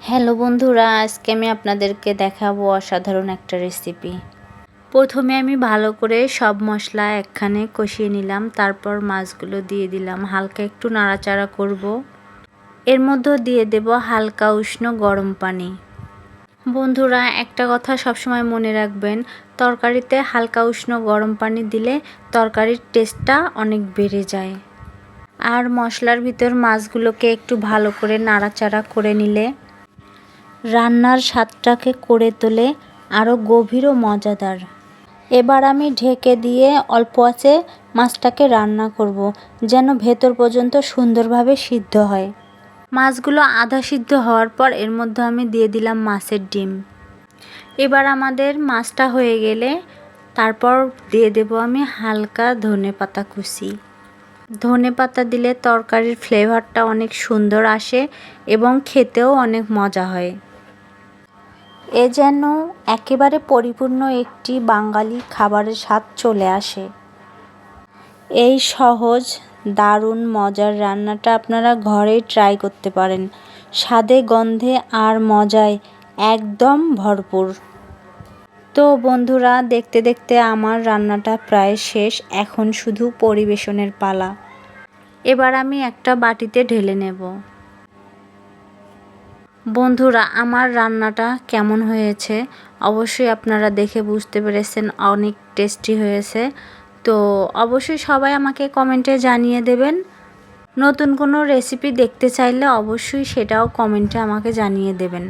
Hello বন্ধুরা, আজকে আমি আপনাদেরকে দেখাবো অসাধারণ একটা রেসিপি। প্রথমে আমি ভালো করে সব মশলা একখানে কষিয়ে নিলাম, তারপর মাছগুলো দিয়ে দিলাম, হালকা একটু নাড়াচাড়া করব। এর মধ্যে দিয়ে দেব হালকা উষ্ণ গরম পানি। বন্ধুরা, একটা কথা সবসময় মনে রাখবেন, তরকারিতে হালকা উষ্ণ গরম পানি দিলে তরকারির টেস্টটা অনেক বেড়ে যায়। আর মশলার ভিতর মাছগুলোকে একটু ভালো করে নাড়াচাড়া করে নিলে রান্নার স্বাদটাকে করে তোলে আরও গভীর ও মজাদার। এবার আমি ঢেকে দিয়ে অল্প আঁচে মাছটাকে রান্না করব, যেন ভেতর পর্যন্ত সুন্দরভাবে সিদ্ধ হয়। মাছগুলো আধা সিদ্ধ হওয়ার পর এর মধ্যে আমি দিয়ে দিলাম মাছের ডিম। এবার আমাদের মাছটা হয়ে গেলে তারপর দিয়ে দেব আমি হালকা ধনেপাতা কুচি। ধনেপাতা দিলে তরকারির ফ্লেভারটা অনেক সুন্দর আসে এবং খেতেও অনেক মজা হয়। এ যেন একেবারে পরিপূর্ণ একটি বাঙালি খাবারের স্বাদ চলে আসে। এই সহজ দারুণ মজার রান্নাটা আপনারা ঘরেই ট্রাই করতে পারেন। স্বাদে গন্ধে আর মজায় একদম ভরপুর। তো বন্ধুরা, দেখতে দেখতে আমার রান্নাটা প্রায় শেষ, এখন শুধু পরিবেশনের পালা। এবার আমি একটা বাটিতে ঢেলে নেব। বন্ধুরা, আমার রান্নাটা কেমন হয়েছে অবশ্যই আপনারা দেখে বুঝতে পেরেছেন, অনেক টেস্টি হয়েছে। তো অবশ্যই সবাই আমাকে কমেন্টে জানিয়ে দেবেন। নতুন কোনো রেসিপি দেখতে চাইলে অবশ্যই সেটাও কমেন্টে আমাকে জানিয়ে দেবেন।